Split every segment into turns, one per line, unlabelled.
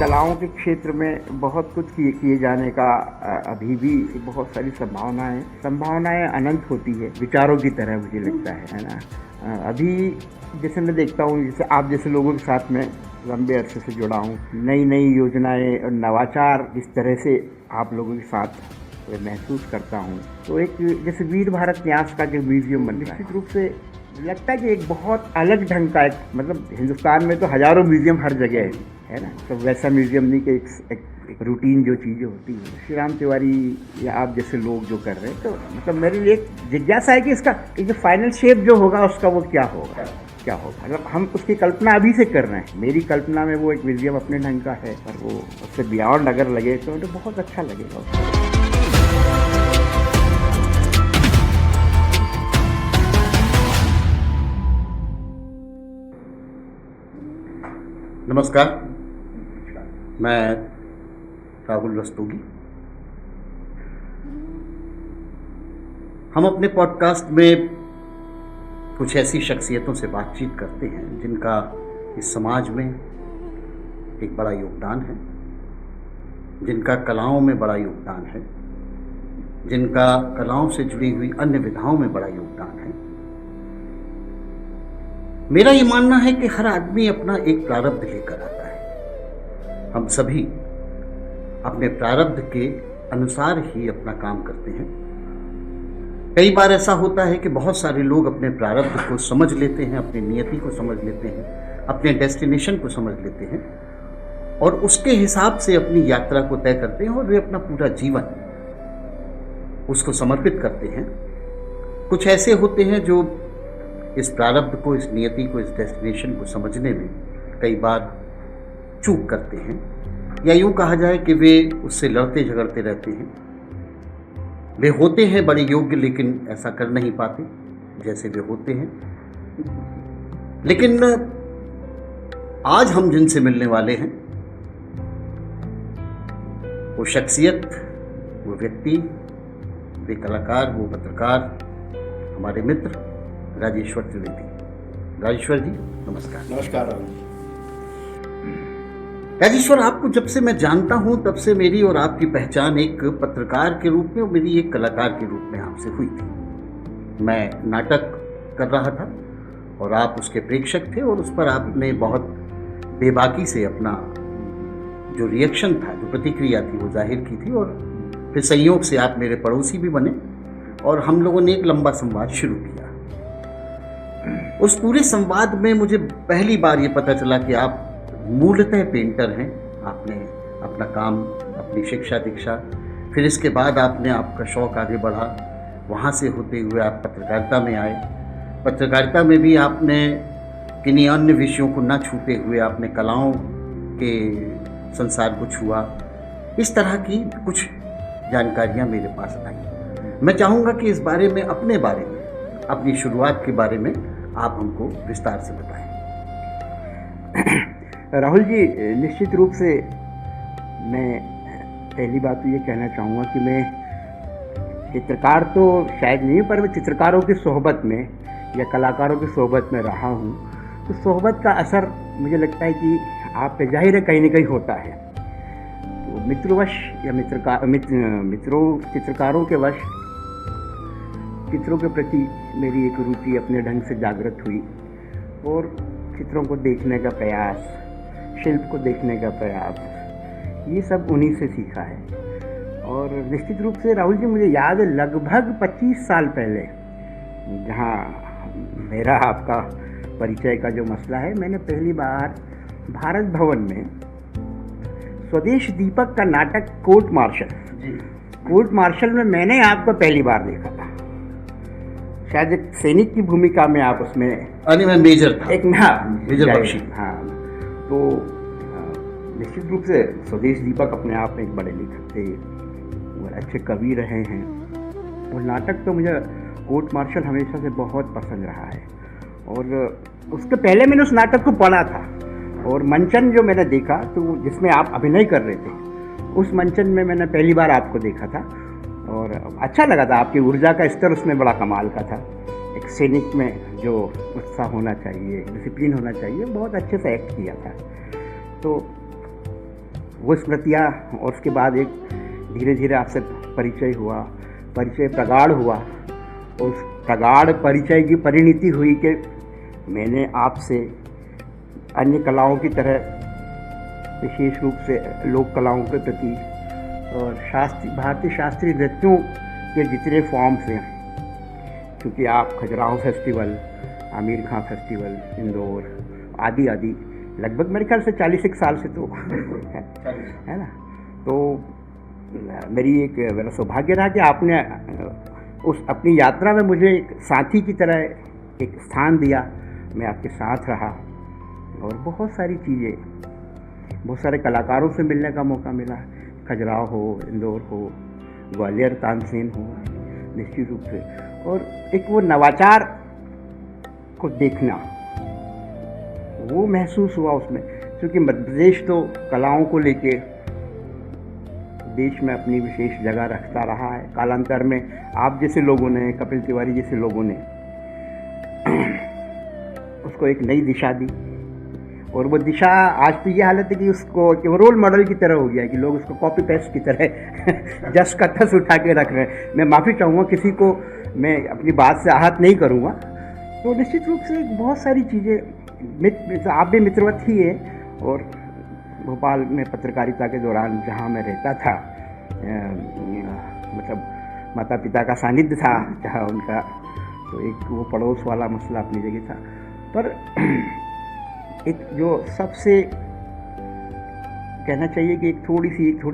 कलाओं के क्षेत्र में बहुत कुछ किए जाने का अभी भी बहुत सारी संभावनाएं अनंत होती है, विचारों की तरह मुझे लगता है ना। अभी जैसे मैं देखता हूँ, जैसे आप जैसे लोगों के साथ में लंबे अरसे से जुड़ा हूँ, नई नई योजनाएं और नवाचार इस तरह से आप लोगों के साथ महसूस करता हूँ। तो एक जैसे वीर भारत न्यास का जो म्यूजियम बन रहा है, निश्चित रूप से लगता है कि एक बहुत अलग ढंग का, मतलब हिंदुस्तान में तो हज़ारों म्यूजियम हर जगह है ना, तो वैसा म्यूजियम नहीं कि एक रूटीन जो चीज़ें होती है श्री राम तिवारी या आप जैसे लोग जो कर रहे हैं। तो मतलब मेरे लिए एक जिज्ञासा है कि इसका जो फाइनल शेप जो होगा उसका वो क्या होगा। मतलब हम उसकी कल्पना अभी से कर रहे हैं। मेरी कल्पना में वो एक म्यूजियम अपने ढंग का है, पर वो उससे बियॉन्ड अगर लगे तो मुझे बहुत अच्छा लगेगा।
नमस्कार, मैं राहुल रस्तोगी। हम अपने पॉडकास्ट में कुछ ऐसी शख्सियतों से बातचीत करते हैं जिनका इस समाज में एक बड़ा योगदान है, जिनका कलाओं में बड़ा योगदान है, जिनका कलाओं से जुड़ी हुई अन्य विधाओं में बड़ा योगदान है। मेरा ये मानना है कि हर आदमी अपना एक प्रारब्ध लेकर आता है। हम सभी अपने प्रारब्ध के अनुसार ही अपना काम करते हैं। कई बार ऐसा होता है कि बहुत सारे लोग अपने प्रारब्ध को समझ लेते हैं, अपनी नियति को समझ लेते हैं, अपने डेस्टिनेशन को समझ लेते हैं और उसके हिसाब से अपनी यात्रा को तय करते हैं और वे अपना पूरा जीवन उसको समर्पित करते हैं। कुछ ऐसे होते हैं जो इस प्रारब्ध को, इस नियति को, इस डेस्टिनेशन को समझने में कई बार चूक करते हैं, या यूँ कहा जाए कि वे उससे लड़ते झगड़ते रहते हैं। वे होते हैं बड़े योग्य, लेकिन ऐसा कर नहीं पाते जैसे वे होते हैं। लेकिन आज हम जिनसे मिलने वाले हैं, वो शख्सियत, वो व्यक्ति, वे कलाकार, वो पत्रकार, हमारे मित्र राजेश्वर त्रिवेदी। राजेश्वर जी नमस्कार।
नमस्कार
राजेश्वर, आपको जब से मैं जानता हूं तब से मेरी और आपकी पहचान एक पत्रकार के रूप में और मेरी एक कलाकार के रूप में आपसे हुई थी। मैं नाटक कर रहा था और आप उसके प्रेक्षक थे और उस पर आपने बहुत बेबाकी से अपना जो रिएक्शन था, जो प्रतिक्रिया थी, वो जाहिर की थी। और फिर संयोग से आप मेरे पड़ोसी भी बने और हम लोगों ने एक लंबा संवाद शुरू किया। उस पूरे संवाद में मुझे पहली बार ये पता चला कि आप मूलतः पेंटर हैं। आपने अपना काम, अपनी शिक्षा दीक्षा, फिर इसके बाद आपने आपका शौक़ आगे बढ़ा, वहाँ से होते हुए आप पत्रकारिता में आए। पत्रकारिता में भी आपने किन्हीं अन्य विषयों को न छूते हुए आपने कलाओं के संसार को छुआ। इस तरह की कुछ जानकारियाँ मेरे पास आई। मैं चाहूँगा कि इस बारे में, अपने बारे में, अपनी शुरुआत के बारे में आप हमको विस्तार से बताएं।
राहुल जी, निश्चित रूप से मैं पहली बात तो ये कहना चाहूँगा कि मैं चित्रकार तो शायद नहीं हूँ, पर मैं चित्रकारों की सोहबत में या कलाकारों की सोहबत में रहा हूँ। तो सोहबत का असर मुझे लगता है कि आप पे जाहिर है कहीं ना कहीं होता है। तो मित्रवश या चित्रकारों के वश चित्रों के प्रति मेरी एक रुचि अपने ढंग से जागृत हुई और चित्रों को देखने का प्रयास, शिल्प को देखने का प्रयास, ये सब उन्हीं से सीखा है। और निश्चित रूप से राहुल जी, मुझे याद है लगभग 25 साल पहले, जहाँ मेरा आपका परिचय का जो मसला है, मैंने पहली बार भारत भवन में स्वदेश दीपक का नाटक कोर्ट मार्शल में मैंने आपको पहली बार देखा था। शायद एक सैनिक की भूमिका में आप उसमें,
मैं मेजर था,
मेजर बख्शी। हाँ, तो निश्चित रूप से स्वदेश दीपक अपने आप में एक बड़े लेखक थे और अच्छे कवि रहे हैं। और नाटक तो मुझे कोर्ट मार्शल हमेशा से बहुत पसंद रहा है। और उसके पहले मैंने उस नाटक को पढ़ा था और मंचन जो मैंने देखा, तो जिसमें आप अभिनय कर रहे थे, उस मंचन में मैंने पहली बार आपको देखा था और अच्छा लगा था। आपकी ऊर्जा का स्तर उसमें बड़ा कमाल का था। एक सैनिक में जो उत्साह होना चाहिए, डिसिप्लिन होना चाहिए, बहुत अच्छे से एक्ट किया था। तो वो स्मृतियाँ, और उसके बाद एक धीरे धीरे आपसे परिचय हुआ, परिचय प्रगाढ़ हुआ, और उस प्रगाढ़ परिचय की परिणति हुई कि मैंने आपसे अन्य कलाओं की तरह विशेष रूप से लोक कलाओं के प्रति और भारतीय शास्त्रीय नृत्यों के जितने फॉर्म्स हैं, क्योंकि आप खजुराहो फेस्टिवल, आमिर खां फेस्टिवल, इंदौर आदि आदि लगभग मेरे ख्याल से 40 साल से तो है ना, तो मेरी एक मेरा सौभाग्य रहा कि आपने उस अपनी यात्रा में मुझे एक साथी की तरह एक स्थान दिया, मैं आपके साथ रहा और बहुत सारी चीज़ें, बहुत सारे कलाकारों से मिलने का मौका मिला, खजुराहो हो, इंदौर हो, ग्वालियर तानसेन हो, निश्चित रूप से, और एक वो नवाचार को देखना, वो महसूस हुआ उसमें, क्योंकि मध्य प्रदेश तो कलाओं को लेके देश में अपनी विशेष जगह रखता रहा है। कालांतर में आप जैसे लोगों ने, कपिल तिवारी जैसे लोगों ने उसको एक नई दिशा दी, और वो दिशा आज तो ये हालत है कि उसको कि वो रोल मॉडल की तरह हो गया है कि लोग उसको कॉपी पेस्ट की तरह जस का तस उठा के रख रहे हैं। मैं माफ़ी चाहूँगा, किसी को मैं अपनी बात से आहत नहीं करूँगा। तो निश्चित रूप से बहुत सारी चीज़ें, आप भी मित्रवत ही है, और भोपाल में पत्रकारिता के दौरान जहाँ मैं रहता था, मतलब माता पिता का सानिध्य था जहाँ उनका, तो एक वो पड़ोस वाला मसला अपनी जगह था। पर एक जो सबसे कहना चाहिए कि एक थोड़ी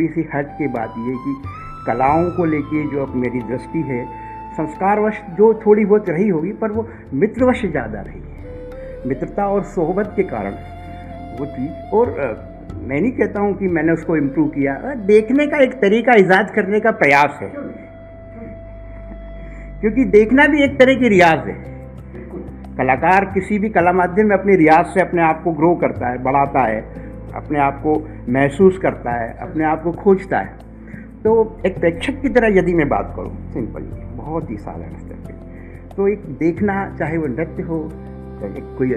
सी हट के बात ये कि कलाओं को लेके जो अब मेरी दृष्टि है, संस्कारवश जो थोड़ी बहुत रही होगी, पर वो मित्रवश ज़्यादा रही है, मित्रता और सोहबत के कारण वो चीज़। और मैं नहीं कहता हूँ कि मैंने उसको इम्प्रूव किया, देखने का एक तरीका ईजाद करने का प्रयास है, क्योंकि देखना भी एक तरह की रियाज है। कलाकार किसी भी कला माध्यम में अपने रियाज से अपने आप को ग्रो करता है, बढ़ाता है, अपने आप को महसूस करता है, अपने आप को खोजता है। तो एक प्रेक्षक की तरह यदि मैं बात करूँ, सिंपल, बहुत ही साधारण स्तर पे, तो एक देखना, चाहे वो नृत्य हो, चाहे कोई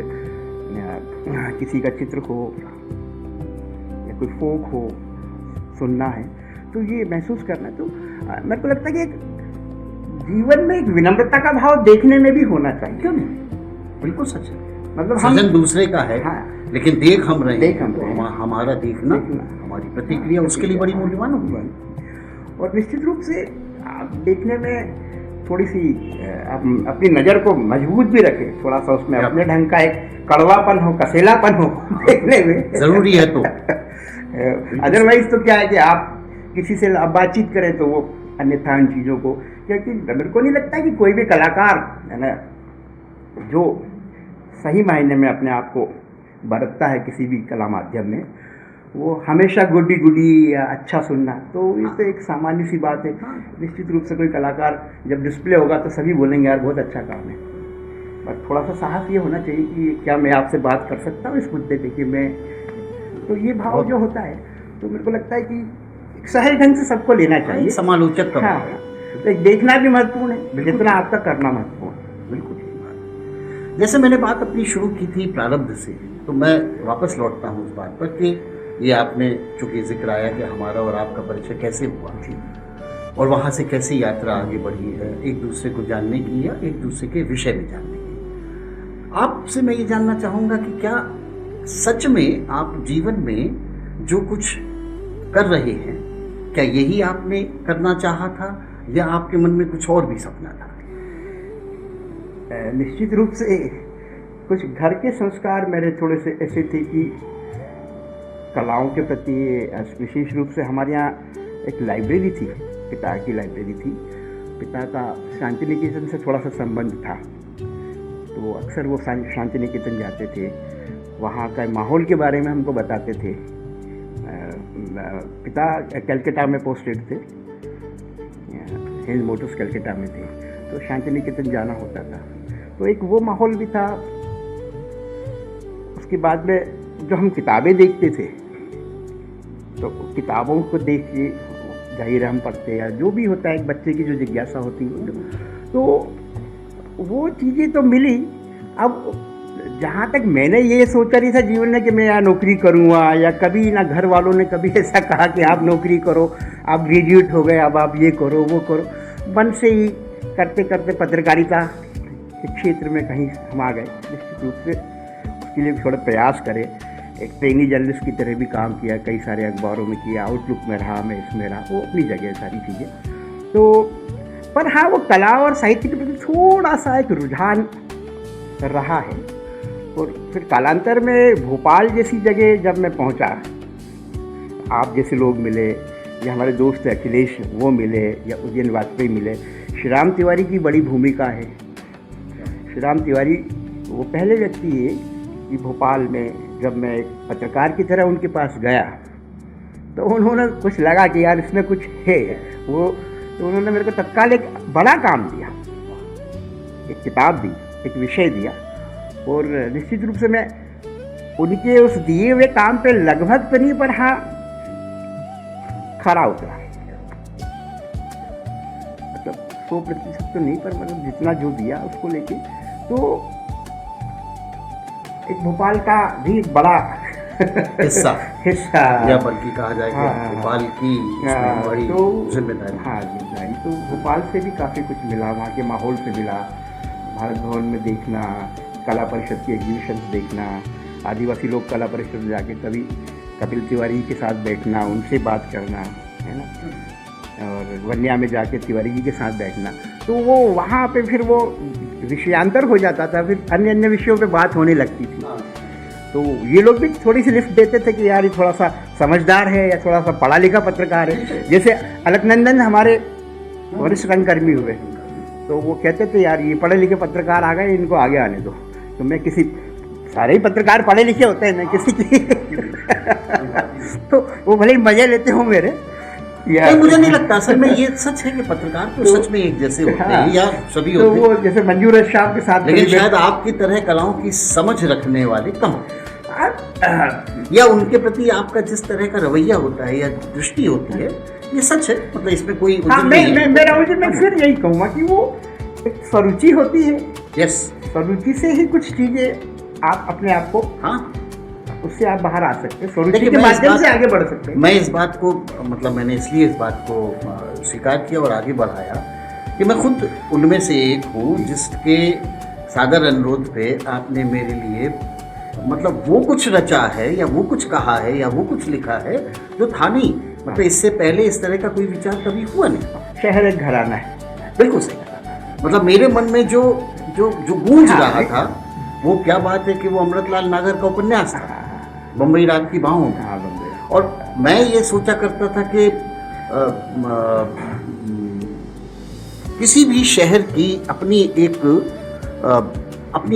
किसी का चित्र हो या कोई फोक हो, सुनना है, तो ये महसूस करना है। तो मेरे को लगता है कि एक जीवन में एक विनम्रता का भाव देखने में भी होना चाहिए।
क्यों नहीं, बिल्कुल सच है।
मतलब
सृजन दूसरे का है,
हाँ,
लेकिन देख हम रहे हैं, हमारा देखना, हमारी प्रतिक्रिया उसके लिए बड़ी मूल्यवान होगी।
और निश्चित रूप से आप देखने में थोड़ी सी अपनी नज़र को मजबूत भी रखें, थोड़ा सा उसमें अपने ढंग का एक कड़वापन हो, कसेलापन हो देखने में
ज़रूरी है। तो
अदरवाइज तो क्या है कि आप किसी से बातचीत करें तो वो अन्यथा इन चीज़ों को, क्योंकि मेरे को नहीं लगता कि कोई भी कलाकार है ना जो सही मायने में अपने आप को बरतता है किसी भी कला माध्यम में, वो हमेशा गुडी गुडी या अच्छा सुनना, तो ये तो एक सामान्य सी बात है। निश्चित रूप से कोई कलाकार जब डिस्प्ले होगा तो सभी बोलेंगे यार बहुत अच्छा काम है, बस थोड़ा सा साहस ये होना चाहिए कि क्या मैं आपसे बात कर सकता हूँ इस मुद्दे पे, कि मैं, तो ये भाव जो होता है, तो मेरे को लगता है कि सहज ढंग से सबको लेना चाहिए,
समालोचक का।
हाँ, तो देखना भी महत्वपूर्ण है, जितना आपका करना महत्वपूर्ण है।
बिल्कुल ठीक बात। जैसे मैंने बात अपनी शुरू की थी प्रारब्ध से, तो मैं वापस लौटता हूँ उस बात पर कि ये आपने चूँकि जिक्र आया कि हमारा और आपका परिचय कैसे हुआ और वहाँ से कैसे यात्रा आगे बढ़ी है एक दूसरे को जानने की या एक दूसरे के विषय में जानने की। आपसे मैं ये जानना चाहूँगा कि क्या सच में आप जीवन में जो कुछ कर रहे हैं, क्या यही आपने करना चाहा था या आपके मन में कुछ और भी सपना था?
निश्चित रूप से कुछ घर के संस्कार मेरे थोड़े से ऐसे थे कि कलाओं के प्रति, विशेष रूप से हमारे यहाँ एक लाइब्रेरी थी, पिता की लाइब्रेरी थी, पिता का शांति निकेतन से थोड़ा सा संबंध था, तो अक्सर वो शांति निकेतन जाते थे, वहाँ का माहौल के बारे में हमको बताते थे। पिता कलकत्ता में पोस्टेड थे, हिंद मोटर्स कलकत्ता में थे, तो शांति निकेतन जाना होता था, तो एक वो माहौल भी था। उसके बाद में जो हम किताबें देखते थे, तो किताबों को देख के जाहिर हम पढ़ते, या जो भी होता है एक बच्चे की जो जिज्ञासा होती है, तो वो चीज़ें तो मिली। अब जहाँ तक मैंने ये सोचा नहीं था जीवन में कि मैं यहाँ नौकरी करूँगा, या कभी ना घर वालों ने कभी ऐसा कहा कि आप नौकरी करो, आप ग्रेजुएट हो गए, अब आप ये करो वो करो। मन से ही करते करते पत्रकारिता के क्षेत्र में कहीं हम आ गए। निश्चित रूप से उसके लिए थोड़ा प्रयास करें। एक ट्रेनी जर्नलिस्ट की तरह भी काम किया, कई सारे अखबारों में किया, आउटलुक में रहा, मैं इसमें रहा, वो अपनी जगह सारी चीज़ें। तो पर हाँ, वो कला और साहित्य के प्रति थोड़ा सा एक रुझान रहा है। और फिर कालांतर में भोपाल जैसी जगह जब मैं पहुंचा, आप जैसे लोग मिले, या हमारे दोस्त अखिलेश वो मिले, या उज्जैन वाजपेयी मिले। श्री राम तिवारी की बड़ी भूमिका है। श्री राम तिवारी वो पहले व्यक्ति है कि भोपाल में जब मैं एक पत्रकार की तरह उनके पास गया तो उन्होंने कुछ लगा कि यार इसमें कुछ है वो, तो उन्होंने मेरे को तत्काल एक बड़ा काम दिया, एक किताब दी, एक विषय दिया। और निश्चित रूप से मैं उनके उस दिए हुए काम पे लगभग तो नहीं, पर हाँ खरा उतरा। मतलब 100% तो नहीं, पर मतलब जितना जो दिया उसको लेके, तो एक भोपाल का भी एक बड़ा
हिस्सा या बल्कि कहा जाए कि
हाँ,
भोपाल की इसमें बड़ी
तो
जिम्मेदारी।
हाँ, जिम्मेदारी तो भोपाल से भी काफ़ी कुछ मिला, वहाँ के माहौल से मिला। भारत भवन में देखना, कला परिषद की एग्जीबिशन देखना, आदिवासी लोग कला परिषद में जाके कभी कपिल तिवारी के साथ बैठना, उनसे बात करना, है ना, और वन्या में जाके तिवारी जी के साथ बैठना, तो वो वहाँ पे फिर वो विषयांतर हो जाता था, फिर अन्य अन्य विषयों पे बात होने लगती थी। तो ये लोग भी थोड़ी सी लिफ्ट देते थे कि यार ये थोड़ा सा समझदार है, या थोड़ा सा पढ़ा लिखा पत्रकार है। जैसे अलकनंदन हमारे वरिष्ठ रंगकर्मी हुए, तो वो कहते थे यार ये पढ़े लिखे पत्रकार आ गए, इनको आगे आने दो। तो मैं किसी, सारे ही पत्रकार पढ़े लिखे होते हैं, मैं किसी की तो वो भले ही मजे लेते हो मेरे।
नहीं, मुझे नहीं लगता। असल में ये सच है कि पत्रकार तो सच में एक जैसे होते हैं, या सभी
तो
होते हैं।
वो जैसे मंजूर शाह के साथ,
लेकिन शायद आपकी तरह कलाओं की समझ रखने वाले कम, या उनके प्रति आपका जिस तरह का रवैया होता है या दृष्टि होती है, ये सच है। मतलब इसमें कोई
हाँ, मैं फिर यही कहूँगा कि वो एक स्वरुचि होती है।
यस,
स्वरुचि से ही कुछ चीजें आप अपने आप को, हाँ, उससे आप बाहर आ सकते हैं, स्वरुचि के माध्यम से आगे बढ़ सकते हैं।
मैं इस बात को, मतलब मैंने इसलिए इस बात को स्वीकार किया और आगे बढ़ाया कि मैं खुद उनमें से एक हूँ जिसके सादर अनुरोध पे आपने मेरे लिए मतलब वो कुछ रचा है, या वो कुछ कहा है, या वो कुछ लिखा है जो था नहीं। मतलब इससे पहले इस तरह का कोई विचार कभी हुआ नहीं।
शहर एक घराना है,
बिल्कुल सही। मतलब मेरे मन में जो जो जो गूंज रहा था, वो क्या बात है कि वो अमृतलाल नागर का उपन्यास था, बम्बई रात की बाहों में। और मैं ये सोचा करता था कि किसी भी शहर की अपनी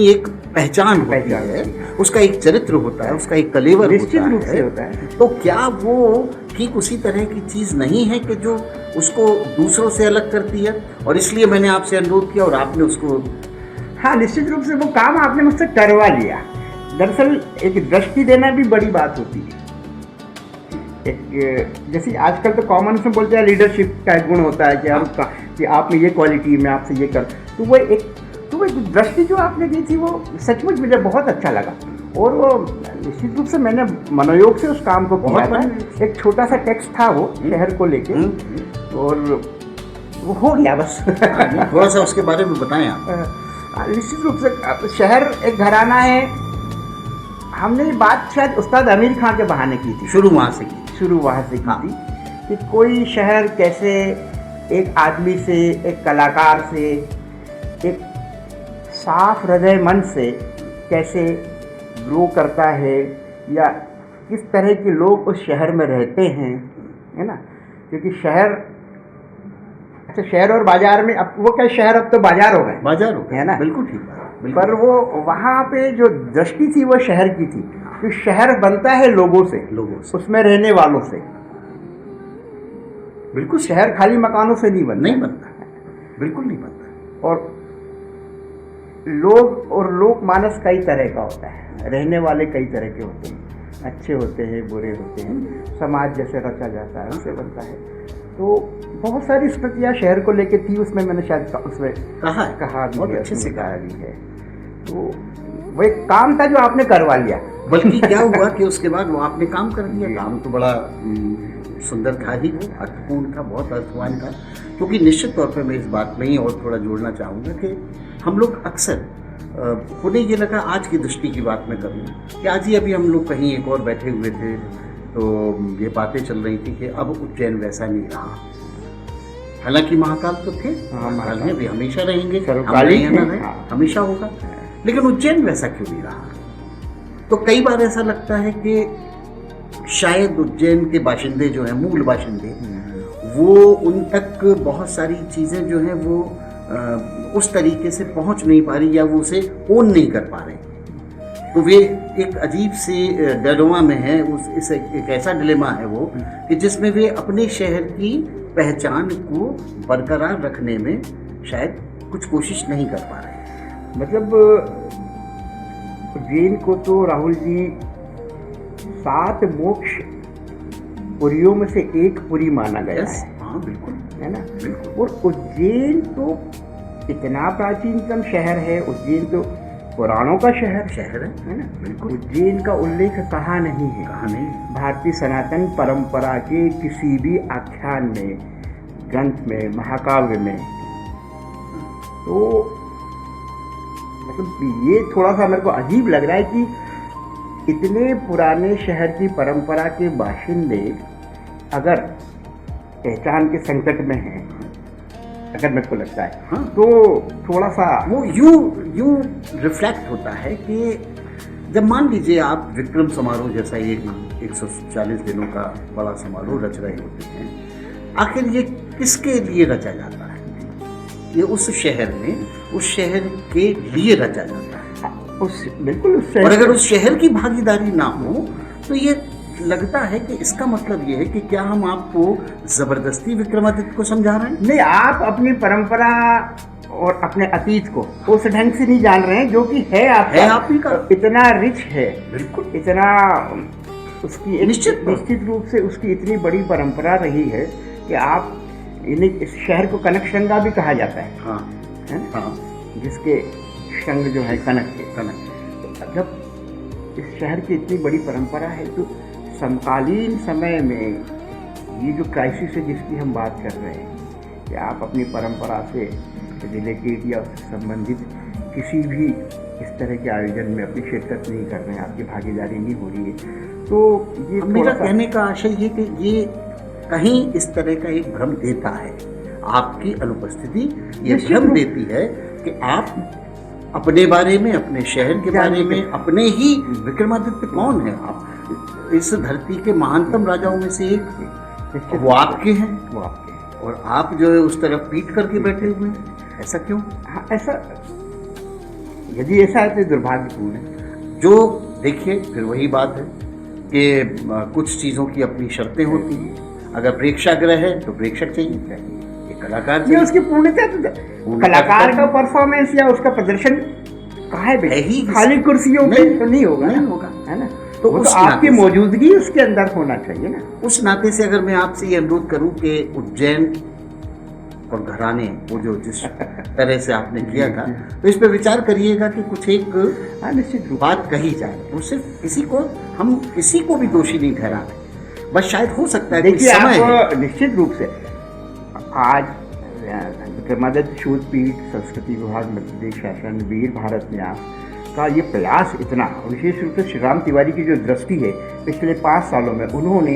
एक पहचान होती है, उसका एक चरित्र होता है, उसका एक कलेवर होता है। तो क्या वो ठीक उसी तरह की चीज़ नहीं है कि जो उसको दूसरों से अलग करती है? और इसलिए मैंने आपसे अनुरोध किया और आपने उसको,
हाँ, निश्चित रूप से वो काम आपने मुझसे करवा लिया। दरअसल एक दृष्टि देना भी बड़ी बात होती है। एक जैसे आजकल तो कॉमन से बोलते हैं लीडरशिप का एक गुण होता है कि आप में ये क्वालिटी, मैं आपसे ये कर, तो वो एक दृष्टि जो आपने दी थी वो सचमुच मुझे बहुत अच्छा लगा। और वो निश्चित रूप से मैंने मनोयोग से उस काम को किया था। एक छोटा सा टेक्स्ट था वो शहर को लेके, और वो हो गया बस।
थोड़ा सा उसके बारे में बताएं आप।
निश्चित रूप से शहर एक घराना है। हमने ये बात शायद उस्ताद आमिर खान के बहाने की थी, शुरू वहाँ से की थी कि कोई शहर कैसे एक आदमी से, एक कलाकार से, एक साफ हृदय मन से कैसे ग्रो करता है, या किस तरह के लोग उस शहर में रहते हैं, है ना। क्योंकि शहर, अच्छा शहर और बाजार में, अब वो क्या शहर अब तो बाजार हो गए, है ना।
बिल्कुल ठीक है।
पर वो वहाँ पे जो दृष्टि थी वो शहर की थी कि शहर बनता है लोगों से, उसमें रहने वालों से। बिल्कुल, शहर खाली मकानों से नहीं बनता,
बिल्कुल नहीं बनता।
और लोग और लोकमानस कई तरह का होता है, रहने वाले कई तरह के होते हैं, अच्छे होते हैं, बुरे होते हैं, समाज जैसे रचा जाता है उससे बनता है। तो बहुत सारी स्मृतियाँ शहर को लेके थी, उसमें मैंने शायद उसमें कहा
बहुत अच्छे से
कहा भी है। तो वो एक काम था जो आपने करवा लिया।
बल्कि क्या हुआ कि उसके बाद वो आपने काम कर दिया। काम तो बड़ा सुंदर था ही, वो अर्थपूर्ण था, बहुत अर्थवान था। क्योंकि निश्चित तौर पर मैं इस बात में ही और थोड़ा जोड़ना चाहूँगा कि हम लोग अक्सर उन्हें ये लगा, आज की दृष्टि की बात मैं करूँ कि आज ही अभी हम लोग कहीं एक और बैठे हुए थे तो ये बातें चल रही थी कि अब उज्जैन वैसा नहीं रहा। हालांकि महाकाल तो थे, महाकाल में भी हमेशा रहेंगे, हमेशा होगा, लेकिन उज्जैन वैसा क्यों नहीं रहा। तो कई बार ऐसा लगता है कि शायद उज्जैन के बाशिंदे जो हैं, मूल बाशिंदे, वो उन तक बहुत सारी चीज़ें जो हैं वो उस तरीके से पहुंच नहीं पा रही या वो उसे ओन नहीं कर पा रहे। तो वे एक अजीब से डिलेमा में है, एक ऐसा डिलेमा है वो कि जिसमें वे अपने शहर की पहचान को बरकरार रखने में शायद कुछ कोशिश नहीं कर पा रहे।
मतलब उज्जैन को तो राहुल जी 7 मोक्ष पुरियों में से एक पुरी माना गया है।
हाँ बिल्कुल,
है ना, बिल्कुल। और उज्जैन तो इतना प्राचीनतम शहर है, उज्जैन तो पुराणों का शहर है ना, बिल्कुल। उज्जैन का उल्लेख कहाँ नहीं है, भारतीय सनातन परंपरा के किसी भी आख्यान में, ग्रंथ में, महाकाव्य में। तो मतलब ये थोड़ा सा मेरे को अजीब लग रहा है कि इतने पुराने शहर की परंपरा के बाशिंदे अगर पहचान के संकट में हैं, अगर मेरे को लगता है, हाँ, तो थोड़ा सा
वो यूं रिफ्लेक्ट होता है कि जब मान लीजिए आप विक्रम समारोह जैसा ये 140 दिनों का बड़ा समारोह रच रहे होते हैं, आखिर ये किसके लिए रचा जाता है? ये उस शहर में, उस शहर के लिए रचा जाता है,
बिल्कुल उस शहर।
और अगर उस शहर की भागीदारी ना हो तो ये लगता है कि इसका मतलब ये है कि क्या हम आपको जबरदस्ती विक्रमादित्य को समझा रहे हैं?
नहीं, आप अपनी परंपरा और अपने अतीत को उस ढंग से नहीं जान रहे हैं जो कि है आप ही का। इतना रिच है, बिल्कुल, इतना उसकी निश्चित रूप से उसकी इतनी बड़ी परंपरा रही है कि आप इस शहर को कनक श्रृंगा भी कहा जाता है।
हाँ,
है ना? हाँ, जिसके श्रृंग जो है कनक। तो जब इस शहर की इतनी बड़ी परंपरा है तो समकालीन समय में ये जो क्राइसिस है जिसकी हम बात कर रहे हैं कि आप अपनी परंपरा से रिलेटेड या उससे संबंधित किसी भी इस तरह के आयोजन में अपनी शिरकत नहीं कर रहे हैं, आपकी भागीदारी नहीं हो रही है, तो ये
मेरा कहने का आशय ये कि ये कहीं इस तरह का एक भ्रम देता है, आपकी अनुपस्थिति ये भ्रम देती है कि आप अपने बारे में, अपने शहर के बारे में, अपने ही विक्रमादित्य कौन है, आप इस धरती के महानतम राजाओं में से एक, वो आपके हैं, और आप जो है उस तरफ पीठ करके बैठे हुए हैं। ऐसा क्यों?
हाँ, ऐसा यदि ऐसा है तो दुर्भाग्यपूर्ण है।
जो देखिए, फिर वही बात है कि कुछ चीज़ों की अपनी शर्तें होती हैं। अगर प्रेक्षागृह है तो प्रेक्षक चाहिए, कलाकार चाहिए,
उसकी पूर्णता, कलाकार का परफॉर्मेंस या उसका प्रदर्शन कहाँ है ही, खाली कुर्सियों पे तो नहीं होगा, है ना। तो उस आपकी मौजूदगी उसके अंदर होना चाहिए ना।
उस नाते से अगर मैं आपसे ये अनुरोध करूं कि उज्जैन और घराने वो जो जिस तरह से आपने किया था, तो इस पे विचार करिएगा कि कुछ एक
निश्चित
बात कही जाए। वो सिर्फ हम किसी को भी दोषी नहीं ठहरा रहे, बस शायद हो सकता है
देखिए आप निश्चित रूप से आज विक्रमादित्य शोधपीठ, संस्कृति विभाग, मध्य प्रदेश शासन, वीर भारत न्यास का ये प्रयास इतना, विशेष रूप से श्री राम तिवारी की जो दृष्टि है पिछले 5 सालों में, उन्होंने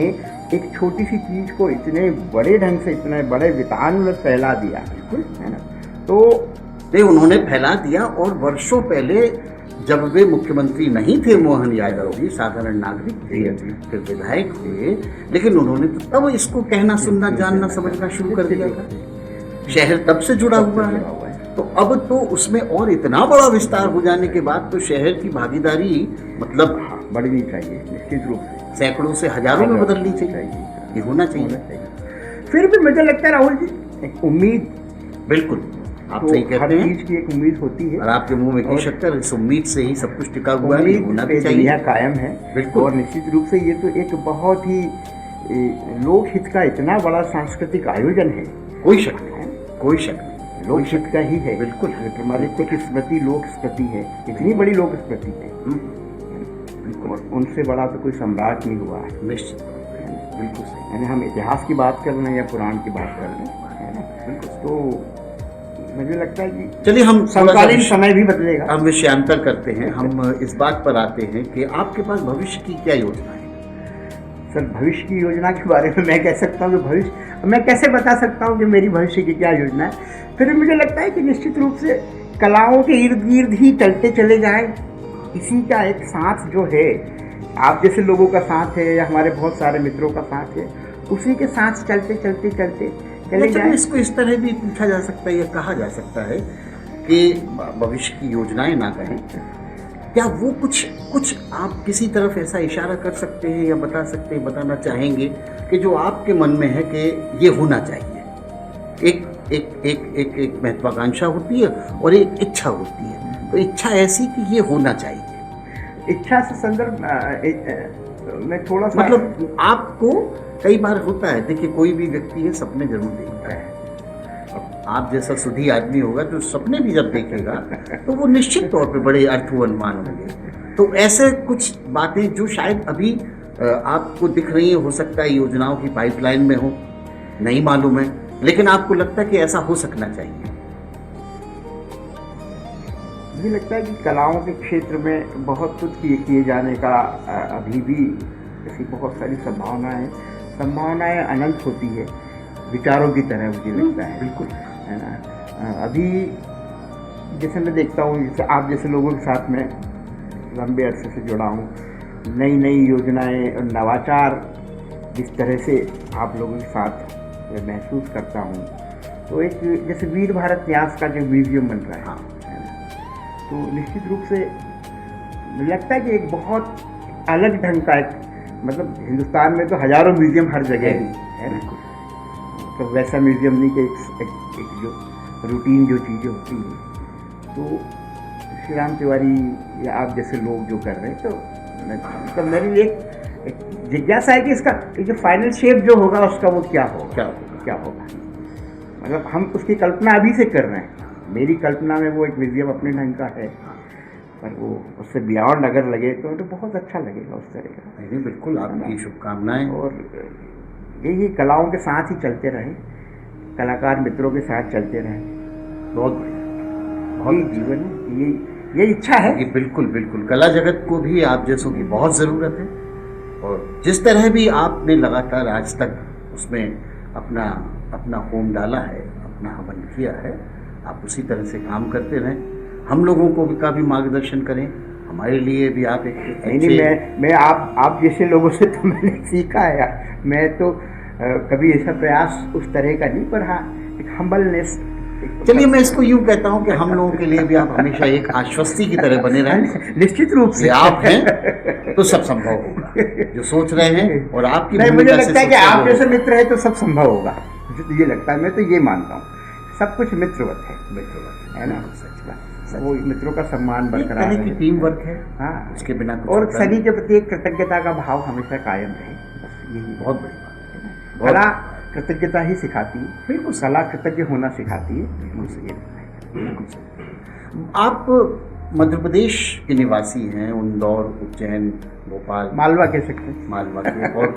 एक छोटी सी चीज़ को इतने बड़े ढंग से, इतने बड़े वितान में फैला दिया, बिल्कुल, है ना। तो
उन्होंने फैला दिया, और वर्षों पहले जब वे मुख्यमंत्री नहीं थे, मोहन यादव जी साधारण नागरिक थे, फिर विधायक हुए, लेकिन उन्होंने तो तब इसको कहना, सुनना, जानना, समझना शुरू कर दिया था। शहर तब से जुड़ा हुआ है, तो अब तो उसमें और इतना बड़ा विस्तार हो जाने के बाद तो शहर की भागीदारी मतलब
बढ़नी चाहिए, निश्चित रूप से
सैकड़ों से हजारों में बदलनी चाहिए, ये होना चाहिए।
फिर भी मुझे लगता है राहुल जी, एक उम्मीद,
बिल्कुल आप सही कहते हैं,
चीज की एक उम्मीद होती है,
और आपके मुंह में की शक्कर, इस उम्मीद से ही सब कुछ टिका हुआ है, होना भी चाहिए,
कायम है, बिल्कुल। और निश्चित रूप से ये तो एक बहुत ही लोक हित का इतना बड़ा सांस्कृतिक आयोजन है,
कोई शक नहीं, कोई शक नहीं।
लोक हित का ही है।
बिल्कुल।
विक्रमादित्य की स्मृति लोक स्मृति है, इतनी बड़ी लोक स्मृति है। और उनसे बड़ा तो कोई सम्राट नहीं हुआ है।
निश्चित, बिल्कुल सही।
यानी हम इतिहास की बात कर रहे हैं या पुराण की बात कर रहे हैं, है ना।
बिल्कुल।
तो मुझे लगता है कि
चलिए हम
समकालीन समय भी बदलेगा।
हम विषयांतर करते हैं, हम इस बात पर आते हैं कि आपके पास भविष्य की क्या योजना है?
सर, भविष्य की योजना के बारे में मैं कह सकता हूँ कि भविष्य मैं कैसे बता सकता हूँ कि मेरी भविष्य की क्या योजना है। फिर मुझे लगता है कि निश्चित रूप से कलाओं के इर्द गिर्द ही चलते चले जाएं। इसी का एक साथ जो है, आप जैसे लोगों का साथ है या हमारे बहुत सारे मित्रों का साथ है, उसी के साथ चलते चलते चलते चले जाएं।
इसको इस तरह भी पूछा जा सकता है या कहा जा सकता है कि भविष्य की योजनाएं ना कहें, क्या वो कुछ आप किसी तरफ ऐसा इशारा कर सकते हैं या बता सकते हैं, बताना चाहेंगे कि जो आपके मन में है कि ये होना चाहिए? एक महत्वाकांक्षा होती है और एक इच्छा होती है, तो इच्छा ऐसी कि ये होना चाहिए।
इच्छा से संदर्भ में थोड़ा सा
मतलब आपको कई बार होता है, देखिए कोई भी व्यक्ति है सपने जरूर देखता है। अब आप जैसा सुधी आदमी होगा तो सपने भी जब देखेगा तो वो निश्चित तौर पे बड़े अर्थवान होंगे। तो ऐसे कुछ बातें जो शायद अभी आपको दिख रही है, हो सकता है योजनाओं की पाइपलाइन में हो, नहीं मालूम है, लेकिन आपको लगता है कि ऐसा हो सकना चाहिए।
मुझे लगता है कि कलाओं के क्षेत्र में बहुत कुछ किए जाने का अभी भी ऐसी बहुत सारी संभावनाएं अनंत होती है, विचारों की तरह मुझे लगता है।
बिल्कुल,
है ना। अभी जैसे मैं देखता हूँ, जैसे आप जैसे लोगों के साथ में लंबे अरसे से जुड़ा हूँ, नई नई योजनाएं और नवाचार जिस तरह से आप लोगों के साथ महसूस करता हूँ, तो एक जैसे वीर भारत न्यास का जो म्यूजियम बन रहा है ना, तो निश्चित रूप से मुझे लगता है कि एक बहुत अलग ढंग का एक, मतलब हिंदुस्तान में तो हजारों म्यूजियम हर जगह है ना, तो वैसा म्यूजियम नहीं कि एक जो रूटीन जो चीज़ें होती हैं। तो श्री राम तिवारी या आप जैसे लोग जो कर रहे हैं, तो मेरी एक जिज्ञासा है कि इसका जो फाइनल शेप जो होगा उसका वो क्या होगा। मतलब हम उसकी कल्पना अभी से कर रहे हैं। मेरी कल्पना में वो एक म्यूजियम अपने ढंग का है, पर वो उससे बियॉन्ड अगर लगे तो बहुत अच्छा लगेगा उस तरह का।
नहीं, बिल्कुल, आपकी शुभकामनाएं।
और यही कलाओं के साथ ही चलते रहें, कलाकार मित्रों के साथ चलते रहें।
बहुत बढ़िया,
बहुत जीवन है, ये इच्छा है।
ये बिल्कुल बिल्कुल, कला जगत को भी आप जैसों की बहुत ज़रूरत है, और जिस तरह भी आपने लगातार आज तक उसमें अपना होम डाला है, अपना हवन किया है, आप उसी तरह से काम करते रहें। हम लोगों को भी काफ़ी मार्गदर्शन करें, हमारे लिए भी आप एक
नहीं, मैं आप जैसे लोगों से तो मैंने सीखा है। मैं तो कभी ऐसा प्रयास उस तरह का नहीं, पर हाँ एक हम्बलनेस।
चलिए मैं इसको यूं कहता हूं कि हम लोगों के लिए भी आप हमेशा एक आश्वस्ति की तरह बने रहें।
निश्चित रूप से
आप हैं तो सब संभव होगा, जो सोच रहे हैं और आपकी
नहीं, मुझे लगता है कि आप जैसे मित्र है तो सब संभव होगा। मुझे ये लगता है, मैं तो ये मानता हूँ, सब कुछ मित्रवत है ना। वो मित्रों का सम्मान बरकरार है,
की टीम वर्क है।
हाँ,
उसके बिना
और सभी के प्रति एक कृतज्ञता का भाव हमेशा कायम रहे, बस यही
बहुत बड़ी बात है।
कला कृतज्ञता ही सिखाती है।
बिल्कुल,
कला कृतज्ञ होना सिखाती है।
आप मध्य प्रदेश के निवासी हैं, इंदौर, उज्जैन, भोपाल,
मालवा कह सकते हैं,
मालवा के, और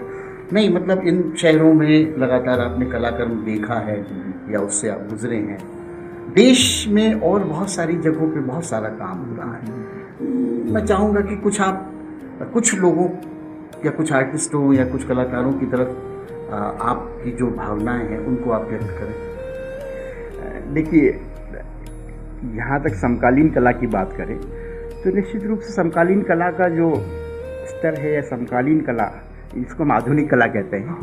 नहीं मतलब इन शहरों में लगातार आपने कलाकर्म देखा है या उससे आप गुजरे हैं। देश में और बहुत सारी जगहों पे बहुत सारा काम हो रहा है। मैं चाहूँगा कि कुछ लोगों या कुछ आर्टिस्टों या कुछ कलाकारों की तरफ आपकी जो भावनाएं हैं उनको आप व्यक्त करें।
देखिए, यहाँ तक समकालीन कला की बात करें तो निश्चित रूप से समकालीन कला का जो स्तर है, या समकालीन कला जिसको हम आधुनिक कला कहते हैं,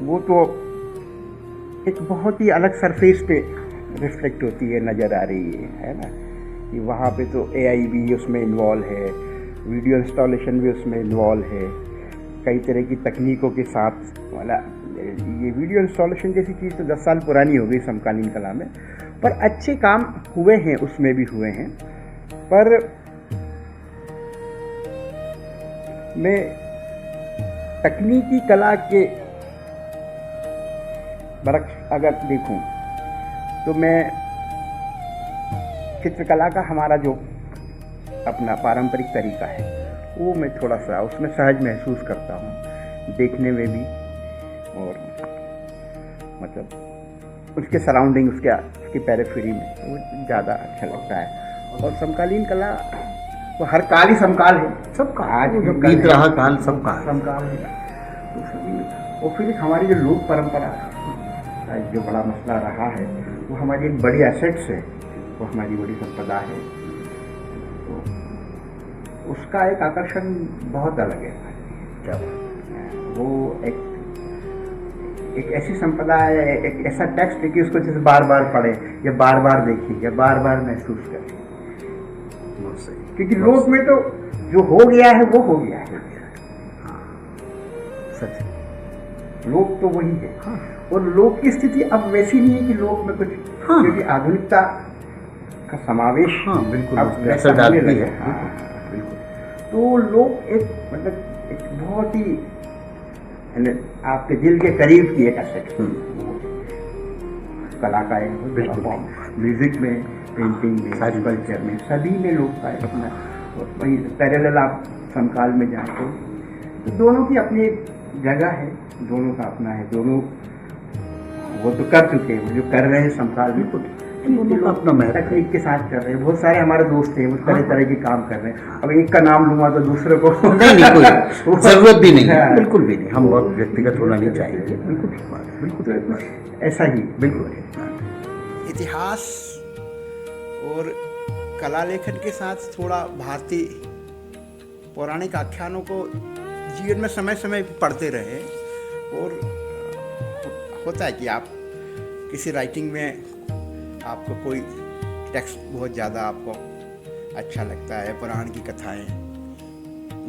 वो तो एक बहुत ही अलग सरफेस पे रिफ्लेक्ट होती है, नज़र आ रही है ना। कि वहाँ पे तो AI भी उसमें इन्वॉल्व है, वीडियो इंस्टॉलेशन भी उसमें इन्वॉल्व है, कई तरह की तकनीकों के साथ वाला। ये वीडियो इंस्टॉलेशन जैसी चीज़ तो 10 साल पुरानी हो गई समकालीन कला में, पर अच्छे काम हुए हैं, उसमें भी हुए हैं। पर मैं तकनीकी कला के बरक्स अगर देखूं तो मैं चित्रकला का हमारा जो अपना पारंपरिक तरीका है वो मैं थोड़ा सा उसमें सहज महसूस करता हूँ, देखने में भी और मतलब उसके सराउंडिंग उसके पेरिफेरी में वो ज़्यादा अच्छा लगता है। और समकालीन कला तो हर काल ही समकाल है,
सबका
आज
जो
भी
बीत रहा काल सबका है।
समकाल है। तो सभी और फिर हमारी जो लोक परंपरा का जो बड़ा मसला रहा है वो हमारी एक बड़ी एसेट्स है, वो हमारी बड़ी संपदा है। तो उसका एक आकर्षण बहुत अलग है।
क्या बात है।
वो एक ऐसी संपदा है, एक ऐसा टेक्स्ट है कि उसको जैसे बार बार पढ़े या बार बार देखे या बार बार महसूस करे।
बहुत सही।
क्योंकि लोक में तो जो हो गया है वो हो गया है।
हाँ, सच है।
लोक तो वही है।
हाँ।
और लोक की स्थिति अब वैसी नहीं है कि लोक में कुछ,
हाँ।
क्योंकि आधुनिकता का समावेश
हाँ बिल्कुल
अब
उसमें
वैसा
असर
होने
डालती
लगा
है।
हाँ, बिल्कुल। तो लोक एक मतलब एक बहुत ही आपके दिल के करीब की एक एसेट कला का एक
बिल्कुल।
म्यूजिक में, पेंटिंग में, कल्चर में, सभी में लोग का अपना वही पैरेलल आप समकाल में जाते तो दोनों की अपनी एक जगह है, दोनों का अपना है। दोनों वो तो कर चुके हैं, जो कर रहे हैं समकाल में कुछ
दोनों का अपना महत्व है।
तकनीक के साथ कर रहे हैं। बहुत सारे हमारे दोस्त हैं वो तरह तरह के काम कर रहे हैं। अब एक का नाम लूंगा तो दूसरे को
नहीं कोई जरूरत भी नहीं है।
हाँ।
बिल्कुल भी नहीं, हम बहुत व्यक्तिगत होना नहीं चाहेंगे। बिल्कुल ठीक बात है। बिल्कुल
तो ऐसा ही
बिल्कुल।
इतिहास और कला लेखन के साथ थोड़ा भारतीय पौराणिक आख्यानों को जीवन में समय समय पर पढ़ते रहे। और होता है कि आप किसी राइटिंग में आपको कोई टेक्स्ट बहुत ज़्यादा आपको अच्छा लगता है, पुराण की कथाएं,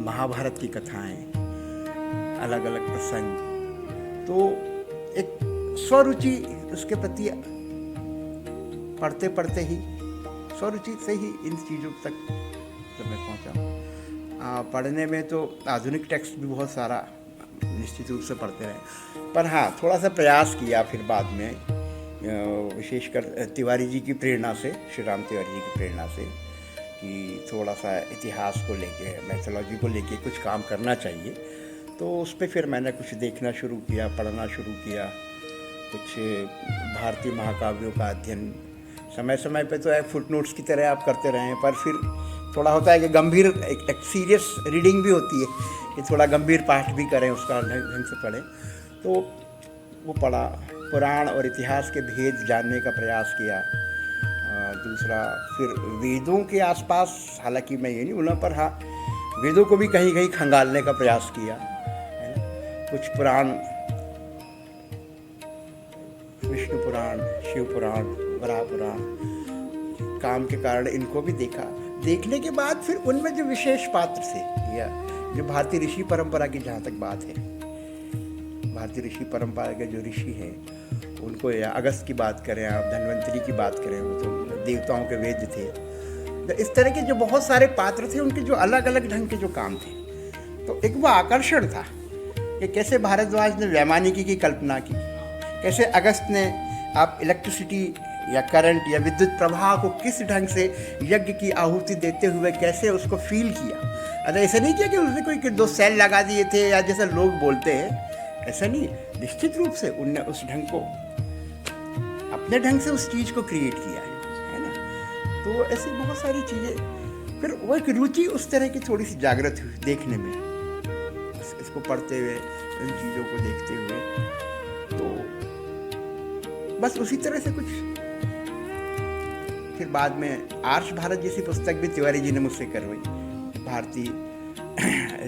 महाभारत की कथाएं, अलग अलग प्रसंग, तो एक स्वरुचि उसके प्रति पढ़ते पढ़ते ही स्वरुचि से ही इन चीज़ों तक जब मैं पहुँचा। पढ़ने में तो आधुनिक टेक्स्ट भी बहुत सारा निश्चित रूप से पढ़ते रहे, पर हाँ थोड़ा सा प्रयास किया फिर बाद में, विशेषकर तिवारी जी की प्रेरणा से, श्री राम तिवारी जी की प्रेरणा से, कि थोड़ा सा इतिहास को लेके, मैथोलॉजी को लेके कुछ काम करना चाहिए। तो उस पर फिर मैंने कुछ देखना शुरू किया, पढ़ना शुरू किया, कुछ भारतीय महाकाव्यों का अध्ययन समय समय पे तो एक फुटनोट्स की तरह आप करते रहे, पर फिर थोड़ा होता है कि गंभीर एक सीरियस रीडिंग भी होती है कि थोड़ा गंभीर पाठ भी करें, उसका ढंग से पढ़ें। तो वो पढ़ा, पुराण और इतिहास के भेद जानने का प्रयास किया। दूसरा फिर वेदों के आसपास, हालांकि मैं ये नहीं बोला, पर हाँ वेदों को भी कहीं कहीं खंगालने का प्रयास किया, है ना। कुछ पुराण, विष्णु पुराण, शिव पुराण, वराह पुराण, काम के कारण इनको भी देखा। देखने के बाद फिर उनमें जो विशेष पात्र थे, या जो भारतीय ऋषि परंपरा की जहाँ तक बात है, भारतीय ऋषि परंपरा के जो ऋषि हैं उनको, या अगस्त की बात करें आप, धन्वंतरी की बात करें, वो तो देवताओं के वेद थे। तो इस तरह के जो बहुत सारे पात्र थे, उनके जो अलग अलग ढंग के जो काम थे, तो एक वो आकर्षण था कि कैसे भारद्वाज ने वैमानिकी की कल्पना की, कैसे अगस्त ने आप इलेक्ट्रिसिटी या करंट या विद्युत प्रवाह को किस ढंग से यज्ञ की आहुति देते हुए कैसे उसको फील किया। अरे ऐसा नहीं किया कि उसने कोई 2 सेल लगा दिए थे या जैसे लोग बोलते हैं, ऐसा नहीं। निश्चित रूप से उनने उस ढंग को, अपने ढंग से उस चीज़ को क्रिएट किया है ना। तो ऐसी बहुत सारी चीज़ें, फिर वो एक रुचि उस तरह की थोड़ी सी जागृत हुई देखने में, इसको पढ़ते हुए, इन चीज़ों को देखते हुए। तो बस उसी तरह से कुछ फिर बाद में आर्ष भारत जैसी पुस्तक भी तिवारी जी ने मुझसे करवाई, भारतीय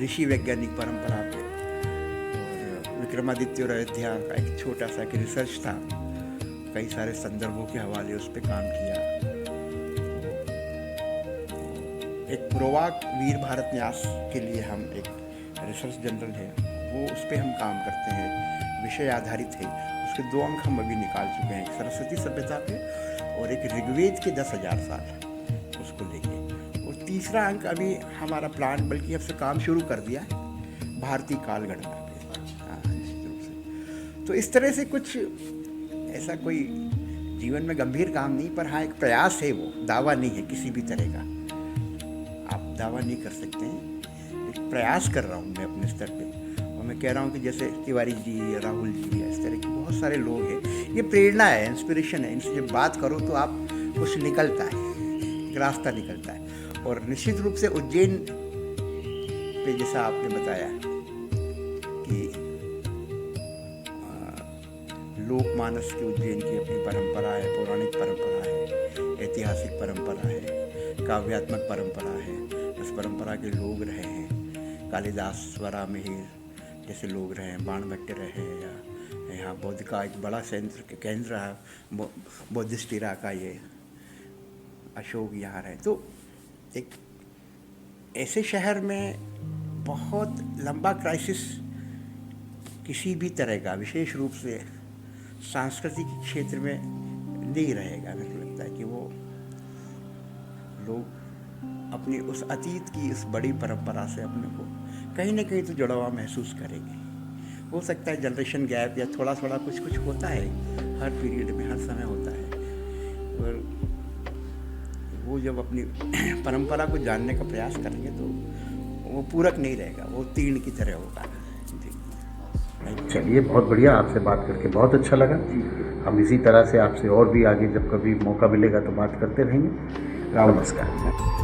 ऋषि वैज्ञानिक परंपरा पे, और विक्रमादित्य और अयोध्या का एक छोटा सा एक रिसर्च था, कई सारे संदर्भों के हवाले उस पर काम किया। एक प्रोवाक वीर भारत न्यास के लिए हम एक रिसर्च जनरल है, वो उस पर हम काम करते हैं, विषय आधारित है। उसके 2 अंक हम अभी निकाल चुके हैं, एक सरस्वती सभ्यता पे और एक ऋग्वेद के 10,000 साल उसको लेके। और तीसरा अंक अभी हमारा प्लान, बल्कि अब से काम शुरू कर दिया है, भारतीय कालगणना पे। हाँ, निश्चित रूप से। तो इस तरह से कुछ ऐसा कोई जीवन में गंभीर काम नहीं, पर हाँ एक प्रयास है, वो दावा नहीं है किसी भी तरह का। आप दावा नहीं कर सकते हैं, एक प्रयास कर रहा हूँ मैं अपने स्तर पे। और मैं कह रहा हूँ कि जैसे तिवारी जी, राहुल जी, इस तरह के बहुत सारे लोग हैं, ये प्रेरणा है, इंस्पिरेशन है। इनसे जब बात करो तो आप कुछ निकलता है, एक रास्ता निकलता है। और निश्चित रूप से उज्जैन पे जैसा आपने बताया कि लोकमानस की उज्जैन की अपनी परंपरा है, पौराणिक परंपरा है, ऐतिहासिक परंपरा है, काव्यात्मक परंपरा है। उस परंपरा के लोग रहे हैं, कालिदास, स्वरा मिहिर जैसे लोग रहे हैं, बाणभट्ट रहे हैं, या यहाँ बौद्ध का एक बड़ा केंद्र है बौद्धिस्ट इरा का, ये अशोक यहाँ रहे। तो एक ऐसे शहर में बहुत लंबा क्राइसिस किसी भी तरह का, विशेष रूप से सांस्कृतिक क्षेत्र में नहीं रहेगा। मेरे को लगता है कि वो लोग अपनी उस अतीत की उस बड़ी परंपरा से अपने को कहीं ना कहीं तो जुड़ा हुआ महसूस करेंगे। हो सकता है जनरेशन गैप या थोड़ा थोड़ा कुछ कुछ होता है, हर पीरियड में, हर समय होता है। और वो जब अपनी परंपरा को जानने का प्रयास करेंगे तो वो पूरक नहीं रहेगा, वो तीर्ण की तरह होगा।
चलिए, बहुत बढ़िया, आपसे बात करके बहुत अच्छा लगा। हम इसी तरह से आपसे और भी आगे जब कभी मौका मिलेगा तो बात करते रहेंगे। नमस्कार।